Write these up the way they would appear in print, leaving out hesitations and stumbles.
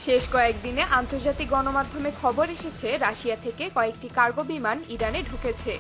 শেষ কয়েকদিনে আন্তর্জাতিক গণমাধ্যমে খবর এসেছে রাশিয়া থেকে কয়েকটি কার্গো বিমান ইরানে ঢুকেছে।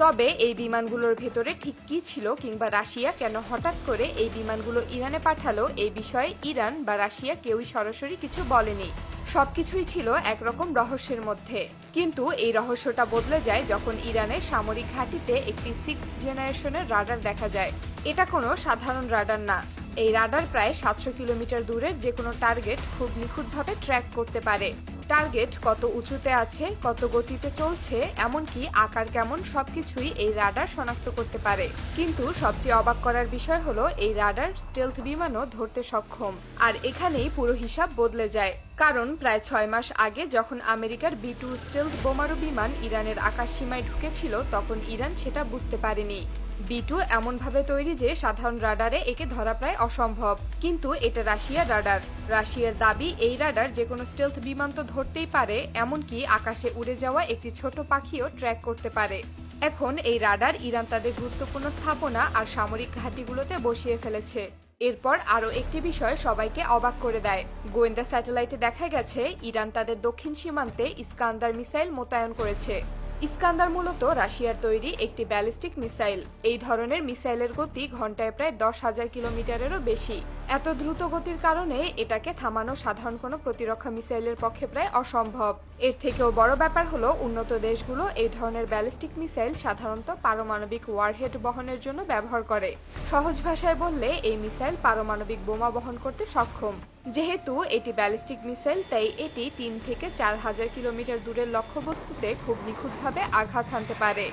তবে এই বিমানগুলোর ভেতরে ঠিক কী ছিল কিংবা রাশিয়া কেন হঠাৎ করে এই বিমানগুলো ইরানে পাঠালো এই বিষয়ে ইরান বা রাশিয়া কেউই সরাসরি কিছু বলেনি। সবকিছুই ছিল একরকম রহস্যের মধ্যে। কিন্তু এই রহস্যটা বদলে যায় যখন ইরানের সামরিক ঘাঁটিতে একটি 6th জেনারেশনের রাডার দেখা যায়। এটা কোনো সাধারণ রাডার না। এই রাডার প্রায় 700 কিলোমিটার দূরের যে কোনো টার্গেট খুব নিখুঁতভাবে ট্র্যাক করতে পারে। টার্গেট কত উঁচুতে আছে, কত গতিতে চলছে, এমনকি আকার কেমন সবকিছুই এই রাডার শনাক্ত করতে পারে। কিন্তু সবচেয়ে অবাক করার বিষয় হলো এই রাডার স্টেলথ বিমানও ধরতে সক্ষম। আর এখানেই পুরো হিসাব বদলে যায়। কারণ প্রায় 6 মাস আগে যখন আমেরিকার B-2 স্টেলথ বোমারু বিমান ইরানের আকাশসীমায় ঢুকেছিল তখন ইরান সেটা বুঝতে পারেনি। B-2 এমনভাবে তৈরি যে সাধারণ রাডারে একে ধরা প্রায় অসম্ভব। কিন্তু এটা রাশিয়ার রাডার। রাশিয়ার দাবি এই রাডার যে কোনো স্টেলথ বিমান তো ধরতেই পারে, এমনকি আকাশে উড়ে যাওয়া একটি ছোট পাখিও ট্র্যাক করতে পারে। এখন এই রাডার ইরান তাদের গুরুত্বপূর্ণ স্থাপনা আর সামরিক ঘাঁটিগুলোতে বসিয়ে ফেলেছে। এরপর আরও একটি বিষয় সবাইকে অবাক করে দেয়। গোয়েন্দা স্যাটেলাইটে দেখা গেছে ইরান তাদের দক্ষিণ সীমান্তে ইস্কান্দার মিসাইল মোতায়েন করেছে। ইস্কান্দার মূলত রাশিয়ার তৈরি একটি ব্যালিস্টিক মিসাইল। এই ধরনের মিসাইলের গতি ঘন্টায় প্রায় 10,000 কিলোমিটারেরও বেশি। এত দ্রুত গতির কারণে এটাকে থামানো সাধারণ কোনো প্রতিরক্ষা মিসাইলের পক্ষে প্রায় অসম্ভব। এর থেকেও বড় ব্যাপার হলো উন্নত দেশগুলো এই ধরনের ব্যালিস্টিক মিসাইল সাধারণত পারমাণবিক ওয়ারহেড বহনের জন্য ব্যবহার করে। সহজ ভাষায় বললে এই মিসাইল পারমাণবিক বোমা বহন করতে সক্ষম। যেহেতু এটি ব্যালিস্টিক মিসাইল তাই এটি 3 থেকে 4,000 কিলোমিটার দূরের লক্ষ্যবস্তুতে খুব নিখুঁতভাবে আঘাত হানতে পারে।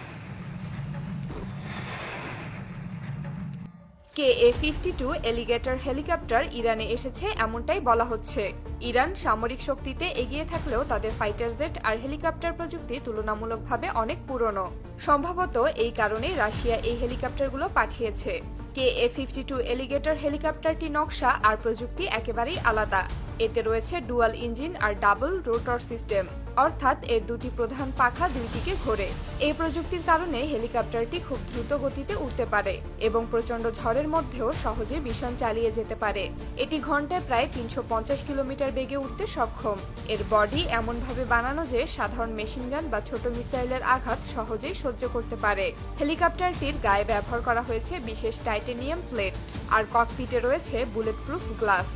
KA-52 এলিগেটর হেলিকপ্টার ইরানে এসেছে এমনটাই বলা হচ্ছে। ইরান সামরিক শক্তিতে এগিয়ে থাকলেও তাদের ফাইটার জেট আর হেলিকপ্টার প্রযুক্তি তুলনামূলকভাবে অনেক পুরনো। সম্ভবত এই কারণেই রাশিয়া এই হেলিকপ্টারগুলো পাঠিয়েছে। KA-52 এলিগেটর হেলিকপ্টারটি নকশা আর প্রযুক্তি একেবারেই আলাদা। এতে রয়েছে ডুয়াল ইঞ্জিন আর ডাবল রোটর সিস্টেম, অর্থাৎ এর দুটি প্রধান পাখা দুই দিকে ঘোরে। এই প্রযুক্তির কারণে হেলিকপ্টারটি খুব দ্রুত গতিতে উড়তে পারে এবং প্রচণ্ড ঝড়ের মধ্যেও সহজে মিশন চালিয়ে যেতে পারে। এটি ঘন্টায় প্রায় 350 কিলোমিটার বেগে উঠতে সক্ষম। এর বডি এমনভাবে বানানো যে সাধারণ মেশিনগান বা ছোট মিসাইলের আঘাত সহজেই সহ্য করতে পারে। হেলিকপ্টারটির গায়ে ব্যবহার করা হয়েছে বিশেষ টাইটেনিয়াম প্লেট, আর ককপিটে রয়েছে বুলেট প্রুফ গ্লাস।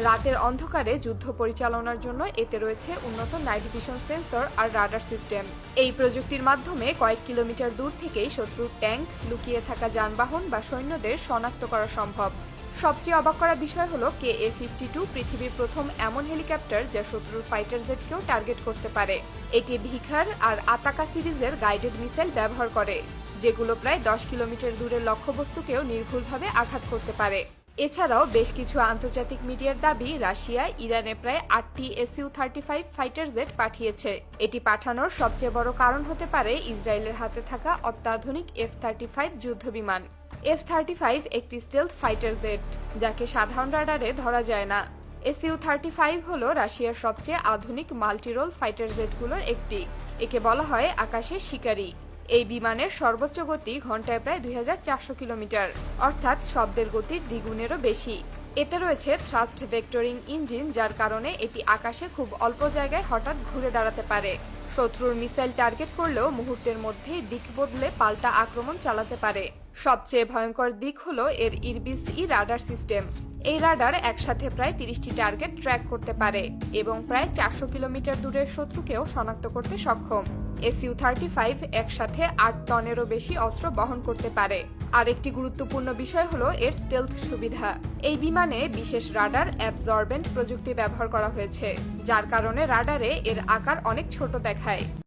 রাতের অন্ধকারে যুদ্ধ পরিচালনার জন্য এতে রয়েছে উন্নত নাইট ভিশন সেন্সর আর রাডার সিস্টেম। এই প্রযুক্তির মাধ্যমে কয়েক কিলোমিটার দূর থেকেই শত্রুর ট্যাঙ্ক, লুকিয়ে থাকা যানবাহন বা সৈন্যদের শনাক্ত করা সম্ভব। সবচেয়ে অবাক করা বিষয় হলো KA-52 পৃথিবীর প্রথম এমন হেলিকপ্টার যা শত্রুর ফাইটার জেটকেও টার্গেট করতে পারে। এটি ভিখার আর আতাকা সিরিজের গাইডেড মিসাইল ব্যবহার করে, যেগুলো প্রায় 10 কিলোমিটার দূরের লক্ষ্যবস্তুকেও নির্ভুলভাবে আঘাত করতে পারে। এছাড়াও বেশ কিছু আন্তর্জাতিক মিডিয়ার দাবি রাশিয়া ইরানে প্রায় 8টি Su-35 ফাইটার জেট পাঠিয়েছে। এটি পাঠানোর সবচেয়ে বড় কারণ হতে পারে ইসরায়েলের হাতে থাকা অত্যাধুনিক F-35 যুদ্ধবিমান। F-35 একটি স্টেলথ ফাইটার জেট, যাকে সাধারণ রাডারে ধরা যায় না। Su-35 হলো রাশিয়ার সবচেয়ে আধুনিক মাল্টিরোল ফাইটার জেটগুলোর একটি। একে বলা হয় আকাশের শিকারী। এই বিমানের সর্বোচ্চ গতি ঘন্টায় প্রায় 2,400 কিলোমিটার, অর্থাৎ শব্দের গতির দ্বিগুণেরও বেশি। এতে রয়েছে থ্রাস্ট ভেক্টরিং ইঞ্জিন, যার কারণে এটি আকাশে খুব অল্প জায়গায় হঠাৎ ঘুরে দাঁড়াতে পারে। শত্রুর মিসাইল টার্গেট করলেও মুহূর্তের মধ্যেই দিক বদলে পাল্টা আক্রমণ চালাতে পারে। সবচেয়ে ভয়ঙ্কর দিক হলো এর ইরবিস-ই রাডার সিস্টেম। এই রাডার একসাথে প্রায় 30টি টার্গেট ট্র্যাক করতে পারে এবং প্রায় 400 কিলোমিটার দূরের শত্রুকেও শনাক্ত করতে সক্ষম। Su-35 একসাথে 8 টনেরও বেশি অস্ত্র বহন করতে পারে। আরেকটি গুরুত্বপূর্ণ বিষয় হলো এর স্টেলথ সুবিধা। এই বিমানে বিশেষ রাডার অ্যাবজর্বেন্ট প্রযুক্তি ব্যবহার করা হয়েছে, যার কারণে রাডারে এর আকার অনেক ছোট দেখায়।